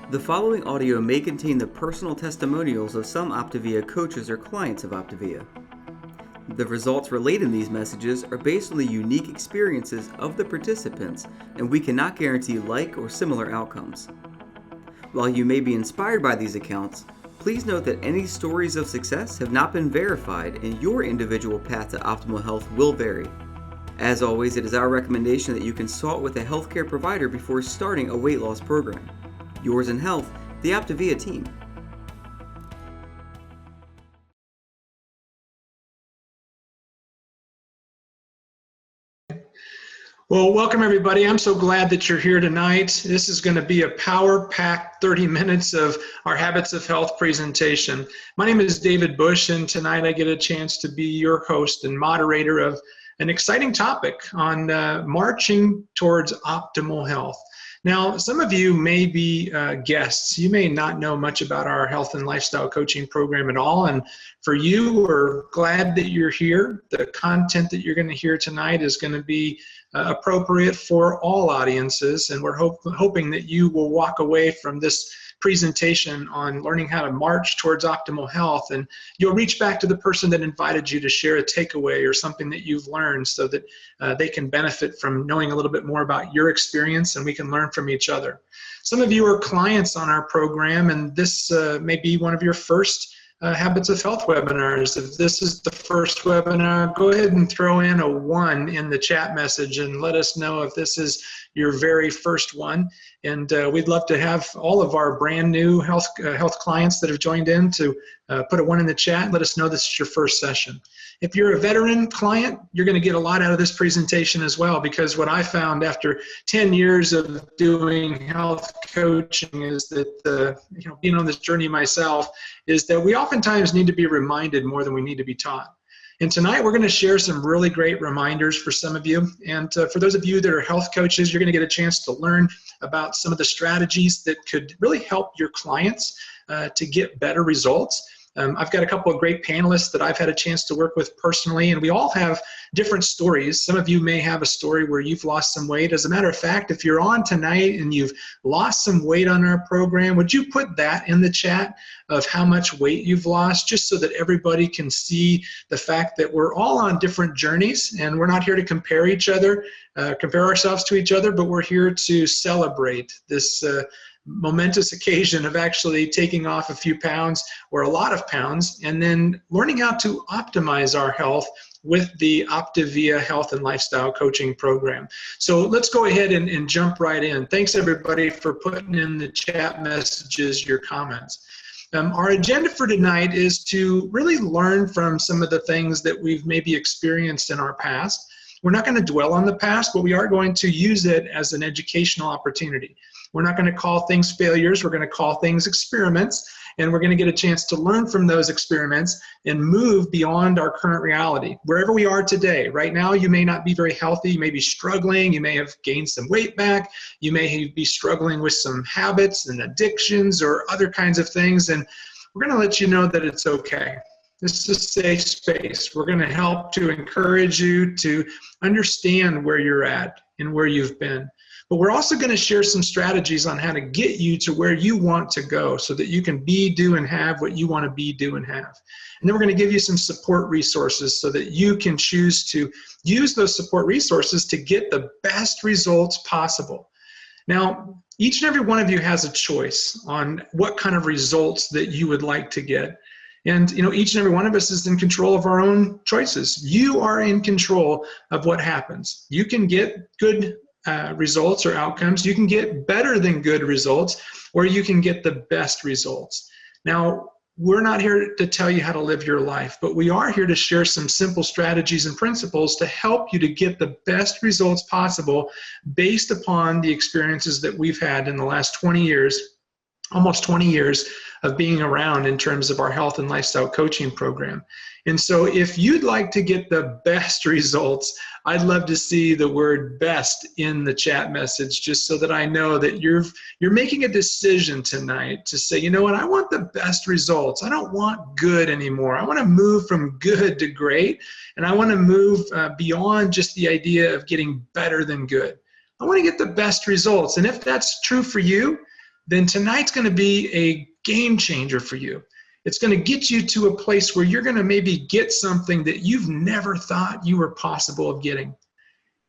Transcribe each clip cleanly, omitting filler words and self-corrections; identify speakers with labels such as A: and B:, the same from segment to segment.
A: The following audio may contain the personal testimonials of some OPTAVIA coaches or clients of OPTAVIA. The results relayed in these messages are based on the unique experiences of the participants, and we cannot guarantee like or similar outcomes. While you may be inspired by these accounts, please note that any stories of success have not been verified and your individual path to optimal health will vary. As always, it is our recommendation that you consult with a healthcare provider before starting a weight loss program. Yours in health, the OPTAVIA team.
B: Well, welcome everybody. I'm so glad that you're here tonight. This is going to be a power-packed 30 minutes of our Habits of Health presentation. My name is David Bush, and tonight I get a chance to be your host and moderator of an exciting topic on marching towards optimal health. Now, some of you may be guests. You may not know much about our health and lifestyle coaching program at all. And for you, we're glad that you're here. The content that you're going to hear tonight is going to be appropriate for all audiences. And we're hoping that you will walk away from this presentation on learning how to march towards optimal health, and you'll reach back to the person that invited you to share a takeaway or something that you've learned so that they can benefit from knowing a little bit more about your experience, and we can learn from each other. Some of you are clients on our program, and this may be one of your first Habits of Health webinars. If this is the first webinar, go ahead and throw in a 1 in the chat message and let us know if this is your very first one. And we'd love to have all of our brand new health clients that have joined in to put a 1 in the chat and let us know this is your first session. If you're a veteran client, you're going to get a lot out of this presentation as well, because what I found after 10 years of doing health coaching is that, being on this journey myself, is that we oftentimes need to be reminded more than we need to be taught. And tonight we're going to share some really great reminders for some of you. And for those of you that are health coaches, you're going to get a chance to learn about some of the strategies that could really help your clients to get better results. I've got a couple of great panelists that I've had a chance to work with personally, and we all have different stories. Some of you may have a story where you've lost some weight. As a matter of fact, if you're on tonight and you've lost some weight on our program, would you put that in the chat of how much weight you've lost, just so that everybody can see the fact that we're all on different journeys, and we're not here to compare ourselves to each other, but we're here to celebrate this momentous occasion of actually taking off a few pounds or a lot of pounds, and then learning how to optimize our health with the OPTAVIA Health and Lifestyle Coaching Program. So let's go ahead and jump right in. Thanks everybody for putting in the chat messages your comments. Our agenda for tonight is to really learn from some of the things that we've maybe experienced in our past. We're not going to dwell on the past, but we are going to use it as an educational opportunity. We're not going to call things failures. We're going to call things experiments, and we're going to get a chance to learn from those experiments and move beyond our current reality. Wherever we are today, right now, you may not be very healthy. You may be struggling. You may have gained some weight back. You may be struggling with some habits and addictions or other kinds of things, and we're going to let you know that it's okay. This is a safe space. We're going to help to encourage you to understand where you're at and where you've been. But we're also going to share some strategies on how to get you to where you want to go so that you can be, do, and have what you want to be, do, and have. And then we're going to give you some support resources so that you can choose to use those support resources to get the best results possible. Now, each and every one of you has a choice on what kind of results that you would like to get. And each and every one of us is in control of our own choices. You are in control of what happens. You can get good results or outcomes. You can get better than good results, or you can get the best results. Now, we're not here to tell you how to live your life, but we are here to share some simple strategies and principles to help you to get the best results possible based upon the experiences that we've had in the last 20 years, almost 20 years of being around in terms of our health and lifestyle coaching program. And so if you'd like to get the best results, I'd love to see the word best in the chat message, just so that I know that you're making a decision tonight to say, you know what, I want the best results. I don't want good anymore. I want to move from good to great, and I want to move beyond just the idea of getting better than good. I want to get the best results. And if that's true for you, then tonight's going to be a game changer for you. It's going to get you to a place where you're going to maybe get something that you've never thought you were possible of getting.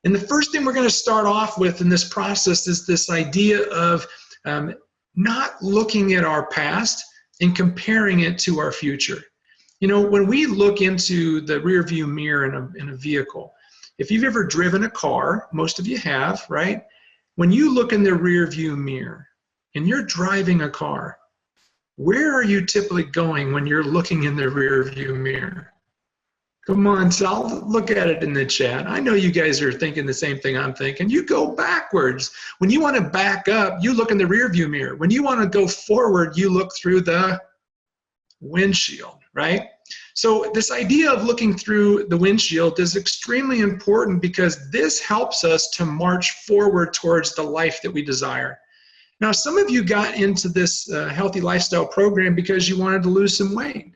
B: And the first thing we're going to start off with in this process is this idea of not looking at our past and comparing it to our future. You know, when we look into the rear view mirror in a vehicle, if you've ever driven a car, most of you have, right? When you look in the rear view mirror and you're driving a car, where are you typically going when you're looking in the rear view mirror? Come on, so I'll look at it in the chat. I know you guys are thinking the same thing I'm thinking. You go backwards. When you want to back up, you look in the rear view mirror. When you want to go forward, you look through the windshield, right? So this idea of looking through the windshield is extremely important because this helps us to march forward towards the life that we desire. Now, some of you got into this healthy lifestyle program because you wanted to lose some weight.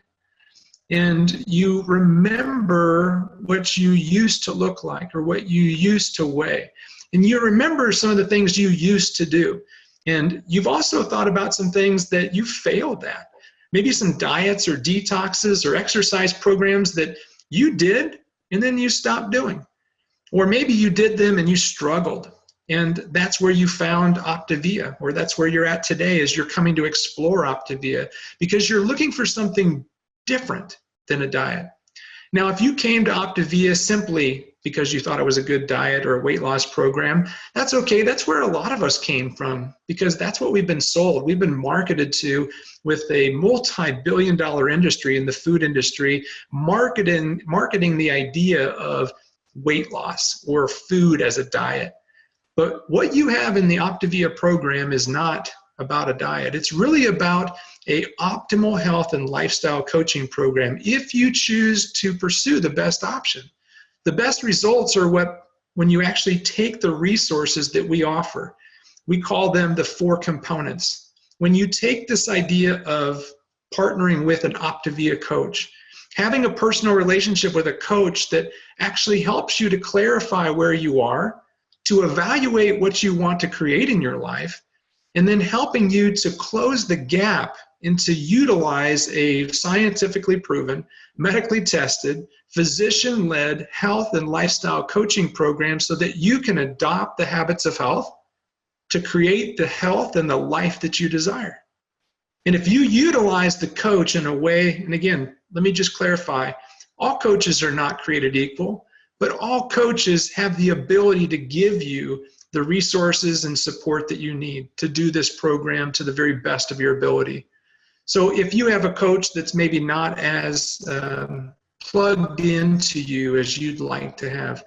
B: And you remember what you used to look like or what you used to weigh. And you remember some of the things you used to do. And you've also thought about some things that you failed at. Maybe some diets or detoxes or exercise programs that you did and then you stopped doing. Or maybe you did them and you struggled. And that's where you found OPTAVIA, or that's where you're at today as you're coming to explore OPTAVIA because you're looking for something different than a diet. Now, if you came to OPTAVIA simply because you thought it was a good diet or a weight loss program, that's okay. That's where a lot of us came from because that's what we've been sold. We've been marketed to with a multi-billion-dollar industry in the food industry, marketing the idea of weight loss or food as a diet. But what you have in the OPTAVIA program is not about a diet. It's really about an optimal health and lifestyle coaching program if you choose to pursue the best option. The best results are when you actually take the resources that we offer. We call them the 4 components. When you take this idea of partnering with an OPTAVIA coach, having a personal relationship with a coach that actually helps you to clarify where you are, to evaluate what you want to create in your life, and then helping you to close the gap and to utilize a scientifically proven, medically tested, physician-led health and lifestyle coaching program so that you can adopt the habits of health to create the health and the life that you desire. And if you utilize the coach in a way, and again, let me just clarify, all coaches are not created equal, but all coaches have the ability to give you the resources and support that you need to do this program to the very best of your ability. So if you have a coach that's maybe not as plugged into you as you'd like to have,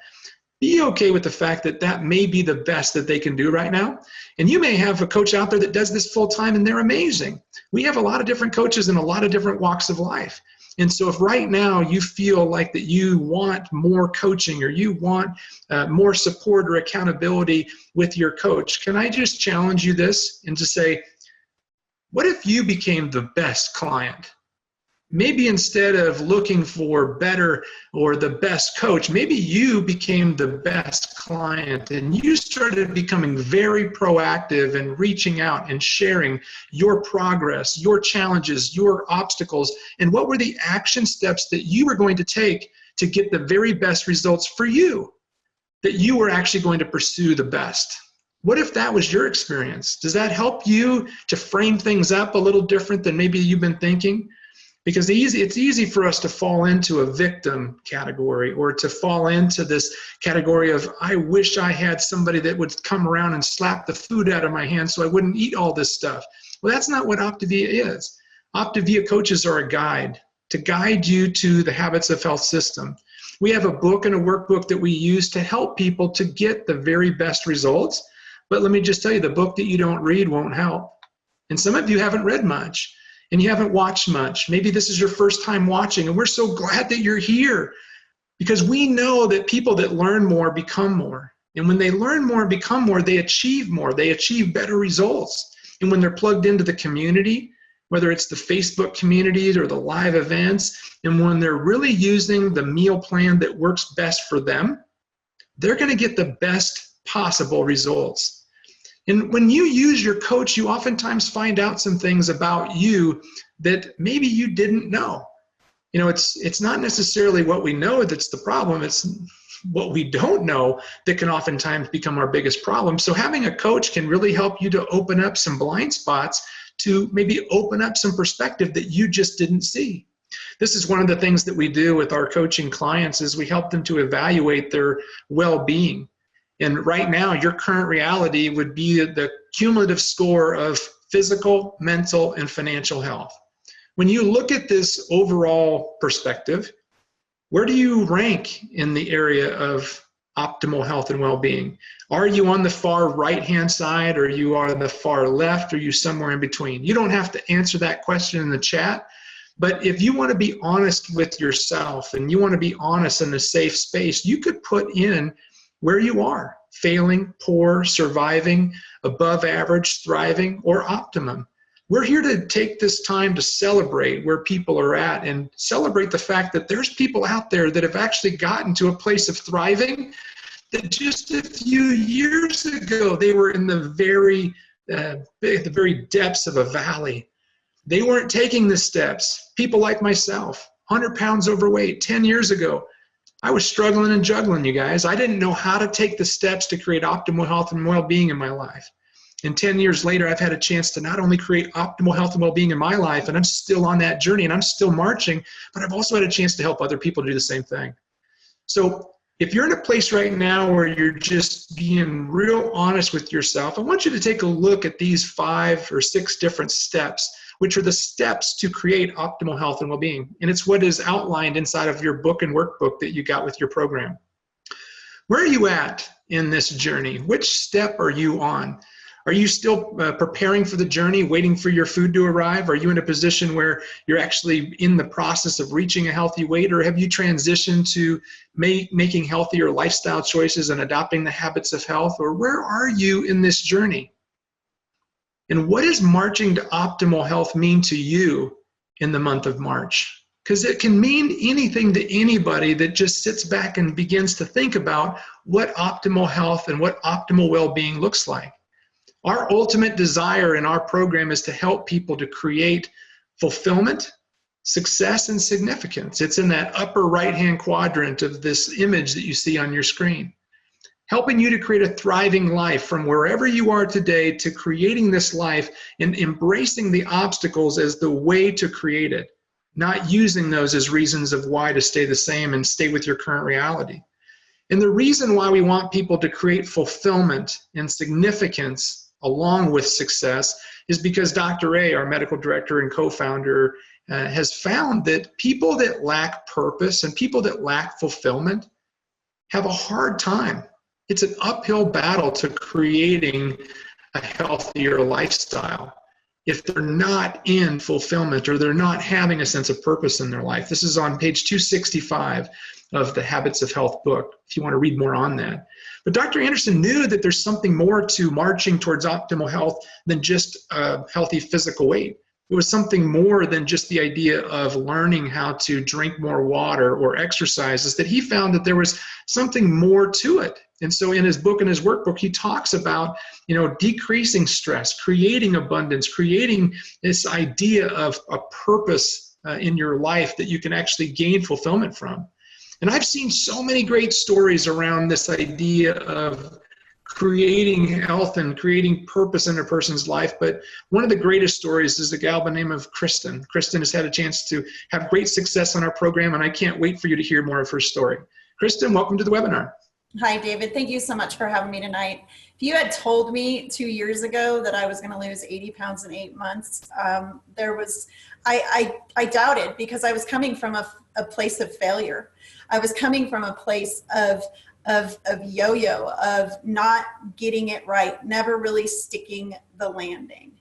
B: be okay with the fact that that may be the best that they can do right now. And you may have a coach out there that does this full time and they're amazing. We have a lot of different coaches in a lot of different walks of life. And so if right now you feel like that you want more coaching or you want more support or accountability with your coach, can I just challenge you this and to say, what if you became the best client? Maybe instead of looking for better or the best coach, maybe you became the best client and you started becoming very proactive and reaching out and sharing your progress, your challenges, your obstacles, and what were the action steps that you were going to take to get the very best results for you, that you were actually going to pursue the best. What if that was your experience? Does that help you to frame things up a little different than maybe you've been thinking? Because it's easy for us to fall into a victim category or to fall into this category of, I wish I had somebody that would come around and slap the food out of my hand so I wouldn't eat all this stuff. Well, that's not what OPTAVIA is. OPTAVIA coaches are a guide to guide you to the habits of health system. We have a book and a workbook that we use to help people to get the very best results. But let me just tell you, the book that you don't read won't help. And some of you haven't read much. And you haven't watched much. Maybe this is your first time watching, and we're so glad that you're here because we know that people that learn more become more. And when they learn more and become more, they achieve more. They achieve better results. And when they're plugged into the community, whether it's the Facebook communities or the live events, and when they're really using the meal plan that works best for them, they're going to get the best possible results. And when you use your coach, you oftentimes find out some things about you that maybe you didn't know. It's not necessarily what we know that's the problem. It's what we don't know that can oftentimes become our biggest problem. So having a coach can really help you to open up some blind spots, to maybe open up some perspective that you just didn't see. This is one of the things that we do with our coaching clients, is we help them to evaluate their well-being. And right now, your current reality would be the cumulative score of physical, mental, and financial health. When you look at this overall perspective, where do you rank in the area of optimal health and well-being? Are you on the far right-hand side, or you are on the far left, or are you somewhere in between? You don't have to answer that question in the chat, but if you want to be honest with yourself and you want to be honest in a safe space, you could put in where you are: failing, poor, surviving, above average, thriving, or optimum. We're here to take this time to celebrate where people are at, and celebrate the fact that there's people out there that have actually gotten to a place of thriving that just a few years ago they were in the very depths of a valley. They weren't taking the steps. People like myself, 100 pounds overweight 10 years ago, I was struggling and juggling, you guys. I didn't know how to take the steps to create optimal health and well-being in my life. And 10 years later, I've had a chance to not only create optimal health and well-being in my life, and I'm still on that journey and I'm still marching, but I've also had a chance to help other people do the same thing. So if you're in a place right now where you're just being real honest with yourself, I want you to take a look at these 5 or 6 different steps, which are the steps to create optimal health and well-being. And it's what is outlined inside of your book and workbook that you got with your program. Where are you at in this journey? Which step are you on? Are you still preparing for the journey, waiting for your food to arrive? Are you in a position where you're actually in the process of reaching a healthy weight? Or have you transitioned to making healthier lifestyle choices and adopting the habits of health? Or where are you in this journey? And what does marching to optimal health mean to you in the month of March? Because it can mean anything to anybody that just sits back and begins to think about what optimal health and what optimal well-being looks like. Our ultimate desire in our program is to help people to create fulfillment, success, and significance. It's in that upper right-hand quadrant of this image that you see on your screen. Helping you to create a thriving life from wherever you are today to creating this life and embracing the obstacles as the way to create it, not using those as reasons of why to stay the same and stay with your current reality. And the reason why we want people to create fulfillment and significance along with success is because Dr. A, our medical director and co-founder, has found that people that lack purpose and people that lack fulfillment have a hard time. It's an uphill battle to creating a healthier lifestyle if they're not in fulfillment or they're not having a sense of purpose in their life. This is on page 265 of the Habits of Health book, if you want to read more on that. But Dr. Anderson knew that there's something more to marching towards optimal health than just a healthy physical weight. It was something more than just the idea of learning how to drink more water or exercise, is that he found that there was something more to it. And so in his book and his workbook, he talks about, decreasing stress, creating abundance, creating this idea of a purpose in your life that you can actually gain fulfillment from. And I've seen so many great stories around this idea of creating health and creating purpose in a person's life. But one of the greatest stories is a gal by the name of Kristen. Kristen has had a chance to have great success on our program, and I can't wait for you to hear more of her story. Kristen, welcome to the webinar.
C: Hi, David. Thank you so much for having me tonight. If you had told me 2 years ago that I was going to lose 80 pounds in 8 months, I doubted, because I was coming from a place of failure. I was coming from a place of yo-yo, of not getting it right, never really sticking the landing.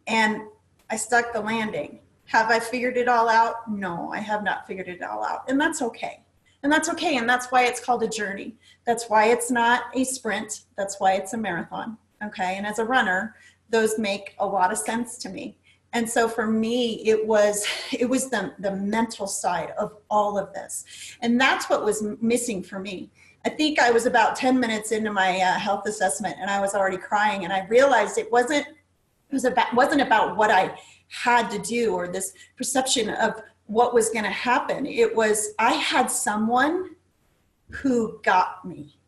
C: And I stuck the landing. Have I figured it all out? No, I have not figured it all out. And that's okay. And that's okay. And that's why it's called a journey. That's why it's not a sprint. That's why it's a marathon. Okay. And as a runner, those make a lot of sense to me. And so for me, it was the mental side of all of this. And that's what was missing for me. I think I was about 10 minutes into my health assessment, and I was already crying, and I realized it wasn't about what I had to do or this perception of what was going to happen. It was, I had someone who got me.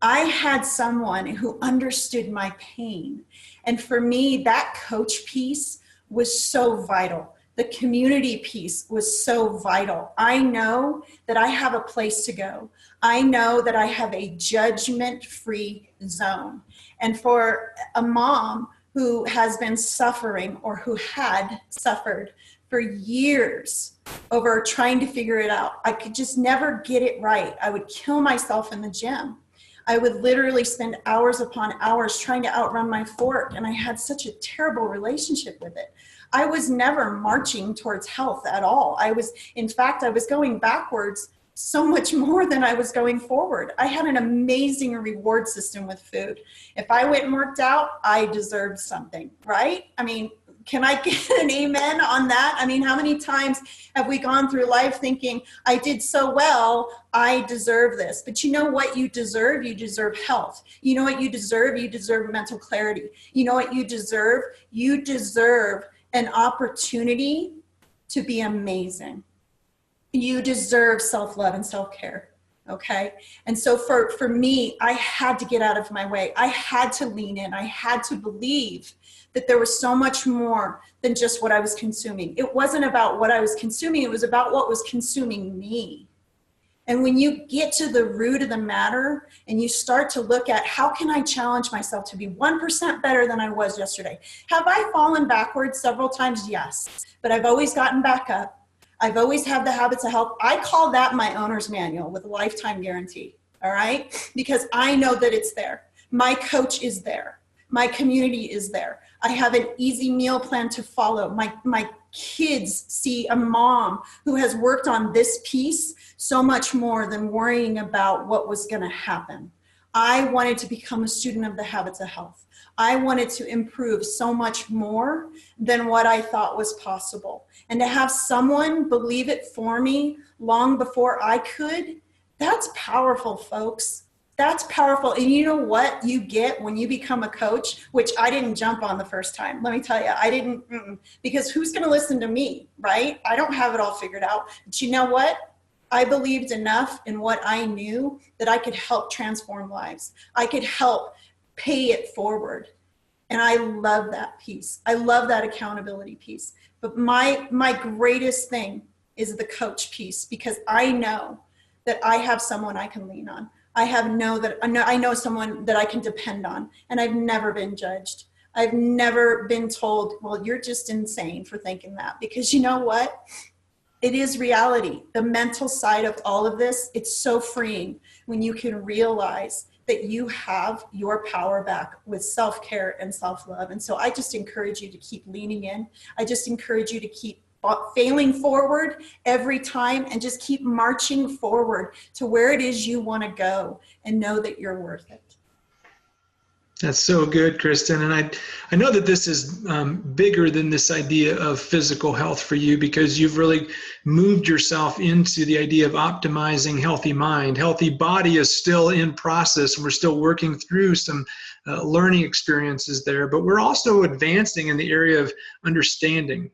C: I had someone who understood my pain. And for me, that coach piece was so vital. The community piece was so vital. I know that I have a place to go. I know that I have a judgment-free zone. And for a mom who has been suffering or who had suffered for years over trying to figure it out, I could just never get it right. I would kill myself in the gym. I would literally spend hours upon hours trying to outrun my fork, and I had such a terrible relationship with it. I was never marching towards health at all. In fact, I was going backwards so much more than I was going forward. I had an amazing reward system with food. If I went and worked out, I deserved something, right? I mean, can I get an amen on that? I mean, how many times have we gone through life thinking, I did so well, I deserve this. But you know what you deserve? You deserve health. You know what you deserve? You deserve mental clarity. You know what you deserve? You deserve an opportunity to be amazing. You deserve self-love and self-care. Okay. And so for me, I had to get out of my way. I had to lean in. I had to believe that there was so much more than just what I was consuming. It wasn't about what I was consuming. It was about what was consuming me. And when you get to the root of the matter and you start to look at how can I challenge myself to be 1% better than I was yesterday? Have I fallen backwards several times? Yes. But I've always gotten back up. I've always had the habits of health. I call that my owner's manual with a lifetime guarantee. All right? Because I know that it's there. My coach is there. My community is there. I have an easy meal plan to follow. My kids see a mom who has worked on this piece so much more than worrying about what was going to happen. I wanted to become a student of the habits of health. I wanted to improve so much more than what I thought was possible. And to have someone believe it for me long before I could, that's powerful, folks. That's powerful. And you know what you get when you become a coach, which I didn't jump on the first time. Let me tell you, I didn't, because who's going to listen to me, right? I don't have it all figured out. But you know what? I believed enough in what I knew that I could help transform lives. I could help pay it forward. And I love that piece. I love that accountability piece. But my greatest thing is the coach piece, because I know that I have someone I can lean on. I know someone that I can depend on, and I've never been judged. I've never been told, well, you're just insane for thinking that, because you know what? It is reality. The mental side of all of this, it's so freeing when you can realize that you have your power back with self-care and self-love. And so I just encourage you to keep leaning in. I just encourage you to keep failing forward every time and just keep marching forward to where it is you want to go, and know that you're worth it.
B: That's so good, Kristen. And I know that this is bigger than this idea of physical health for you, because you've really moved yourself into the idea of optimizing healthy mind. Healthy body is still in process, and we're still working through some learning experiences there, but we're also advancing in the area of understanding,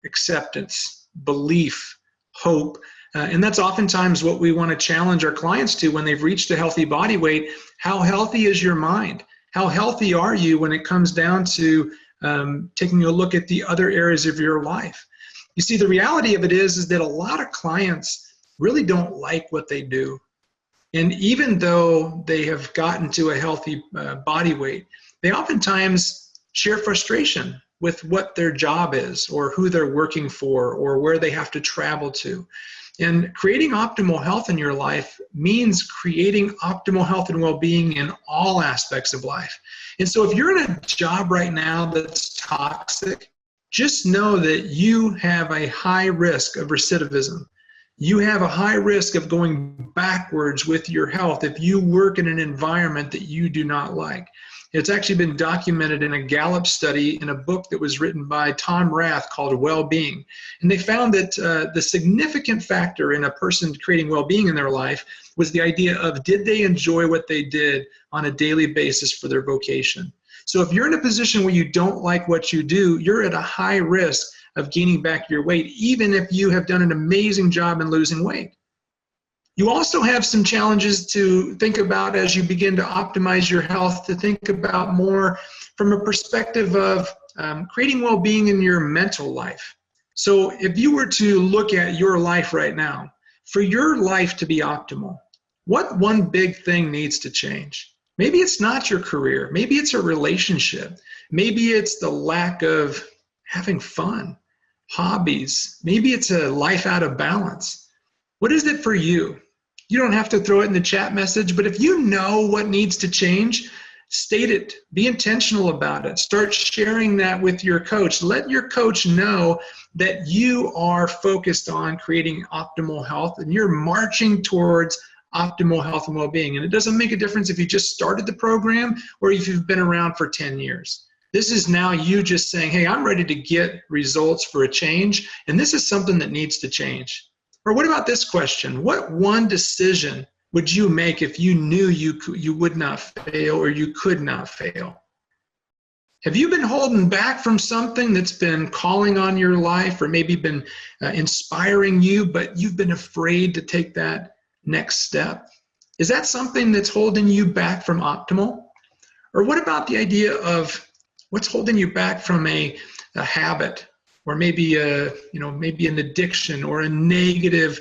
B: acceptance, belief, hope. And that's oftentimes what we want to challenge our clients to when they've reached a healthy body weight. How healthy is your mind? How healthy are you when it comes down to taking a look at the other areas of your life? You see, the reality of it is that a lot of clients really don't like what they do. And even though they have gotten to a healthy body weight, they oftentimes share frustration with what their job is, or who they're working for, or where they have to travel to. And creating optimal health in your life means creating optimal health and well-being in all aspects of life. And so if you're in a job right now that's toxic, just know that you have a high risk of recidivism. You have a high risk of going backwards with your health if you work in an environment that you do not like. It's actually been documented in a Gallup study in a book that was written by Tom Rath called Well-Being. And they found that the significant factor in a person creating well-being in their life was the idea of, did they enjoy what they did on a daily basis for their vocation? So if you're in a position where you don't like what you do, you're at a high risk of gaining back your weight, even if you have done an amazing job in losing weight. You also have some challenges to think about as you begin to optimize your health, to think about more from a perspective of creating well-being in your mental life. So if you were to look at your life right now, for your life to be optimal, what one big thing needs to change? Maybe it's not your career. Maybe it's a relationship. Maybe it's the lack of having fun, hobbies. Maybe it's a life out of balance. What is it for you? You don't have to throw it in the chat message, but if you know what needs to change, state it. Be intentional about it. Start sharing that with your coach. Let your coach know that you are focused on creating optimal health and you're marching towards optimal health and well-being. And it doesn't make a difference if you just started the program or if you've been around for 10 years. This is now you just saying, hey, I'm ready to get results for a change, and this is something that needs to change. Or what about this question? What one decision would you make if you knew you would not fail or you could not fail? Have you been holding back from something that's been calling on your life or maybe been inspiring you, but you've been afraid to take that next step? Is that something that's holding you back from optimal? Or what about the idea of what's holding you back from a habit? Or maybe maybe an addiction or a negative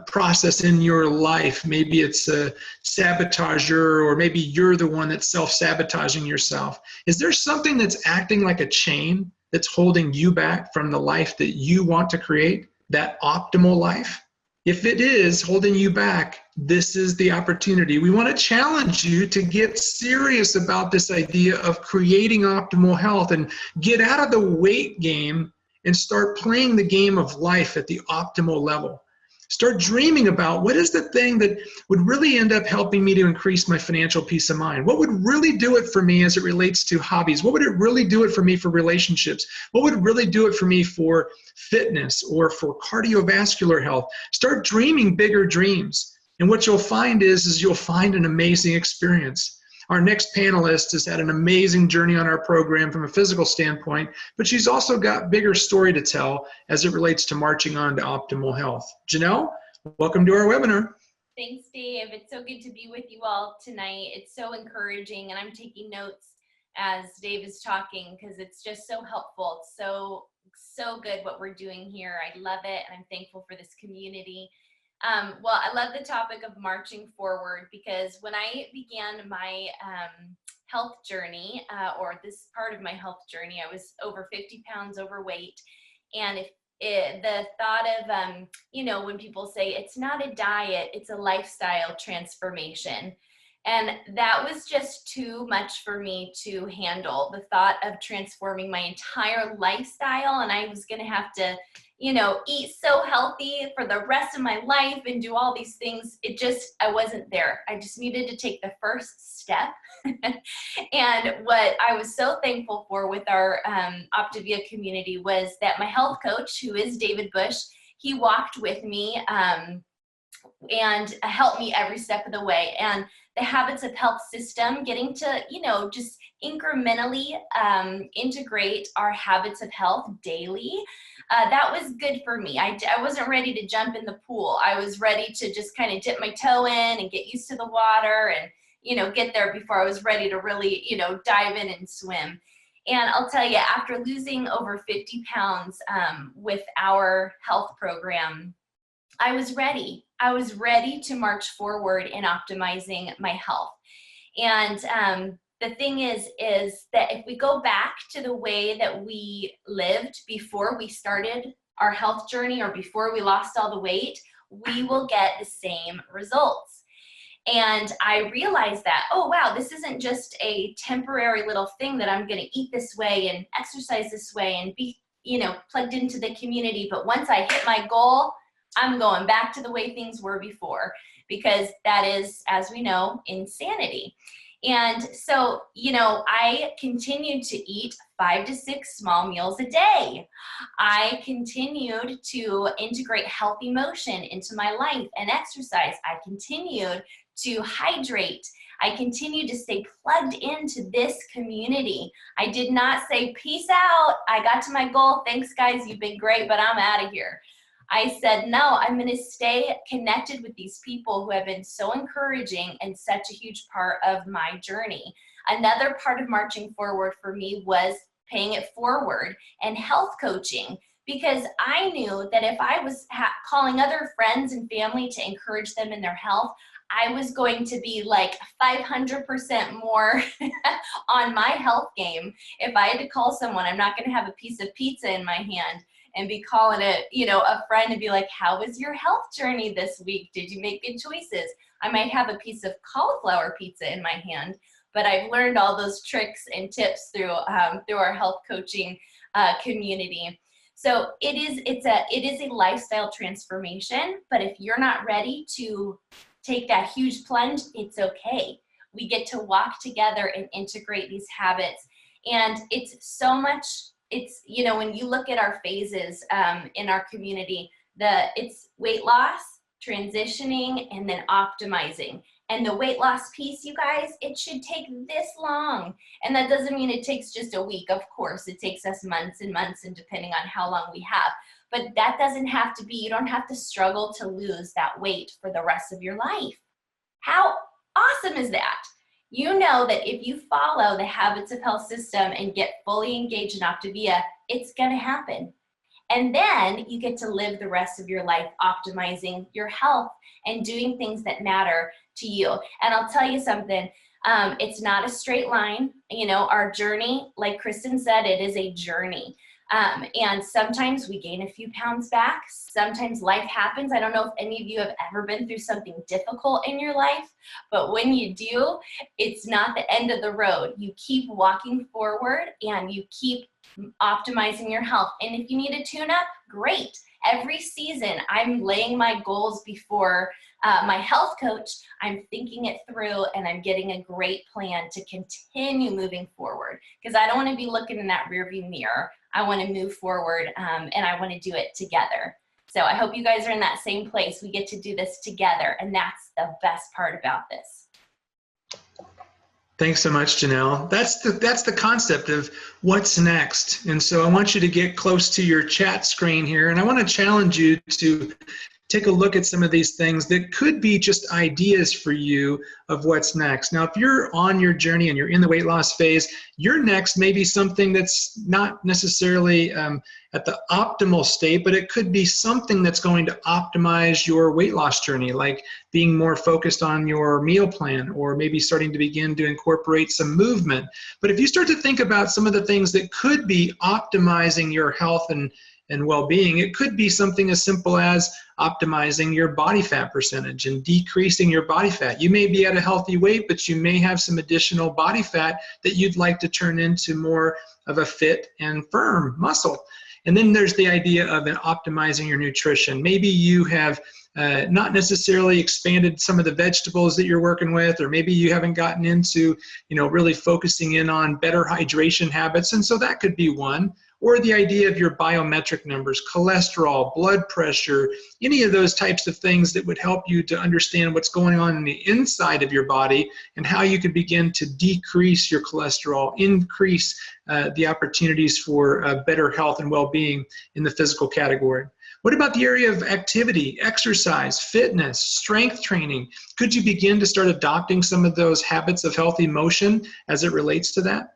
B: process in your life. Maybe it's a sabotager, or maybe you're the one that's self-sabotaging yourself. Is there something that's acting like a chain that's holding you back from the life that you want to create, that optimal life? If it is holding you back, this is the opportunity. We want to challenge you to get serious about this idea of creating optimal health and get out of the weight game and start playing the game of life at the optimal level. Start dreaming about what is the thing that would really end up helping me to increase my financial peace of mind? What would really do it for me as it relates to hobbies? What would it really do it for me for relationships? What would really do it for me for fitness or for cardiovascular health? Start dreaming bigger dreams. And what you'll find is you'll find an amazing experience. Our next panelist has had an amazing journey on our program from a physical standpoint, but she's also got bigger story to tell as it relates to marching on to optimal health. Janelle, welcome to our webinar.
D: Thanks, Dave. It's so good to be with you all tonight. It's so encouraging, and I'm taking notes as Dave is talking because it's just so helpful. It's so good what we're doing here. I love it, and I'm thankful for this community. Well, I love the topic of marching forward because when I began my health journey, or this part of my health journey, I was over 50 pounds overweight. And the thought of, when people say it's not a diet, it's a lifestyle transformation. And that was just too much for me to handle, the thought of transforming my entire lifestyle. And I was going to have to eat so healthy for the rest of my life and do all these things. I wasn't there. I just needed to take the first step. And what I was so thankful for with our OPTAVIA community was that my health coach, who is David Bush, he walked with me and helped me every step of the way. And the Habits of Health system, getting to, just incrementally integrate our habits of health daily, that was good for me. I wasn't ready to jump in the pool. I was ready to just kind of dip my toe in and get used to the water and, get there before I was ready to really, dive in and swim. And I'll tell you, after losing over 50 pounds with our health program, I was ready. I was ready to march forward in optimizing my health. And the thing is that if we go back to the way that we lived before we started our health journey or before we lost all the weight, we will get the same results. And I realized that, oh, wow, this isn't just a temporary little thing that I'm going to eat this way and exercise this way and be, plugged into the community. But once I hit my goal, I'm going back to the way things were before, because that is, as we know, insanity. And so, I continued to eat 5 to 6 small meals a day. I continued to integrate healthy motion into my life and exercise. I continued to hydrate. I continued to stay plugged into this community. I did not say, peace out, I got to my goal, thanks guys, you've been great, but I'm out of here. I said, no, I'm going to stay connected with these people who have been so encouraging and such a huge part of my journey. Another part of marching forward for me was paying it forward and health coaching, because I knew that if I was calling other friends and family to encourage them in their health, I was going to be like 500% more on my health game. If I had to call someone, I'm not going to have a piece of pizza in my hand and be calling it, a friend and be like, how was your health journey this week? Did you make good choices? I might have a piece of cauliflower pizza in my hand, but I've learned all those tricks and tips through our health coaching community. So it is a lifestyle transformation, but if you're not ready to take that huge plunge, it's okay. We get to walk together and integrate these habits. And it's so much, when you look at our phases in our community, it's weight loss, transitioning, and then optimizing. And the weight loss piece, you guys, it should take this long. And that doesn't mean it takes just a week. Of course, it takes us months and months, and depending on how long we have. But that doesn't have to be, you don't have to struggle to lose that weight for the rest of your life. How awesome is that? You know that if you follow the Habits of Health system and get fully engaged in OPTAVIA, it's going to happen. And then you get to live the rest of your life optimizing your health and doing things that matter to you. And I'll tell you something, it's not a straight line. Our journey, like Kristen said, it is a journey. And sometimes we gain a few pounds back. Sometimes life happens. I don't know if any of you have ever been through something difficult in your life, but when you do, it's not the end of the road. You keep walking forward and you keep optimizing your health. And if you need a tune-up, great. Every season, I'm laying my goals before my health coach. I'm thinking it through and I'm getting a great plan to continue moving forward, because I don't want to be looking in that rearview mirror. I want to move forward and I want to do it together. So I hope you guys are in that same place. We get to do this together, and that's the best part about this.
B: Thanks so much, Janelle. That's the concept of what's next. And so I want you to get close to your chat screen here, and I want to challenge you to take a look at some of these things that could be just ideas for you of what's next. Now, if you're on your journey and you're in the weight loss phase, your next may be something that's not necessarily at the optimal state, but it could be something that's going to optimize your weight loss journey, like being more focused on your meal plan, or maybe starting to begin to incorporate some movement. But if you start to think about some of the things that could be optimizing your health and well-being, it could be something as simple as optimizing your body fat percentage and decreasing your body fat. You may be at a healthy weight, but you may have some additional body fat that you'd like to turn into more of a fit and firm muscle. And then there's the idea of optimizing your nutrition. Maybe you have not necessarily expanded some of the vegetables that you're working with, or maybe you haven't gotten into, really focusing in on better hydration habits. And so that could be one. Or the idea of your biometric numbers, cholesterol, blood pressure, any of those types of things that would help you to understand what's going on in the inside of your body and how you can begin to decrease your cholesterol, increase the opportunities for better health and well-being in the physical category. What about the area of activity, exercise, fitness, strength training? Could you begin to start adopting some of those habits of healthy motion as it relates to that?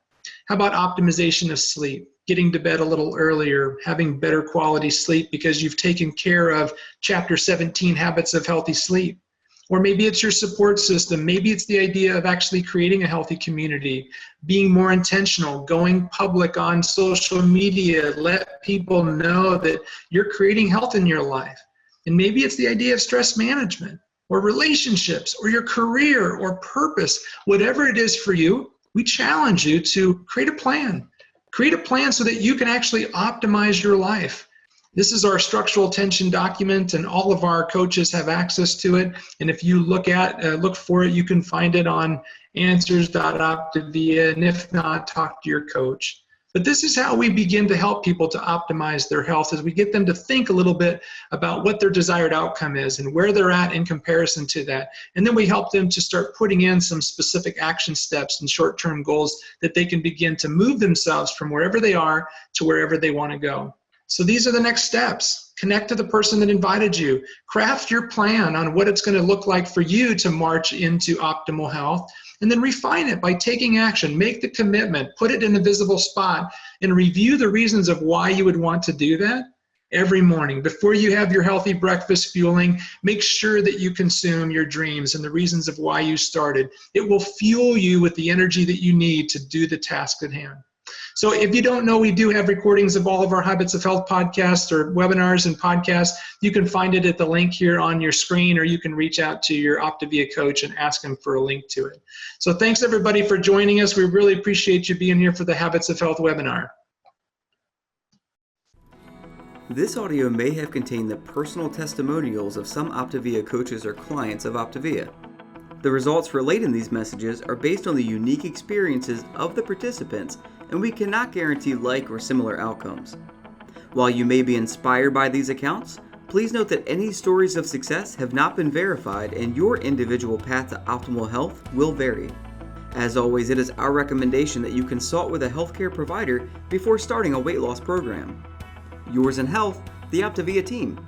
B: How about optimization of sleep? Getting to bed a little earlier, having better quality sleep because you've taken care of Chapter 17 habits of healthy sleep. Or maybe it's your support system. Maybe it's the idea of actually creating a healthy community, being more intentional, going public on social media, let people know that you're creating health in your life. And maybe it's the idea of stress management or relationships or your career or purpose. Whatever it is for you, we challenge you to create a plan. Create a plan so that you can actually optimize your life. This is our structural tension document, and all of our coaches have access to it. And if you look for it, you can find it on answers.optavia, and if not, talk to your coach. But this is how we begin to help people to optimize their health, as we get them to think a little bit about what their desired outcome is and where they're at in comparison to that. And then we help them to start putting in some specific action steps and short-term goals that they can begin to move themselves from wherever they are to wherever they want to go. So these are the next steps. Connect to the person that invited you. Craft your plan on what it's going to look like for you to march into optimal health, and then refine it by taking action. Make the commitment, put it in a visible spot, and review the reasons of why you would want to do that every morning. Before you have your healthy breakfast fueling, make sure that you consume your dreams and the reasons of why you started. It will fuel you with the energy that you need to do the task at hand. So if you don't know, we do have recordings of all of our Habits of Health podcasts or webinars and podcasts. You can find it at the link here on your screen, or you can reach out to your OPTAVIA coach and ask them for a link to it. So thanks everybody for joining us. We really appreciate you being here for the Habits of Health webinar.
A: This audio may have contained the personal testimonials of some OPTAVIA coaches or clients of OPTAVIA. The results relayed in these messages are based on the unique experiences of the participants, and we cannot guarantee like or similar outcomes. While you may be inspired by these accounts, please note that any stories of success have not been verified, and your individual path to optimal health will vary. As always, it is our recommendation that you consult with a healthcare provider before starting a weight loss program. Yours in health, the OPTAVIA team.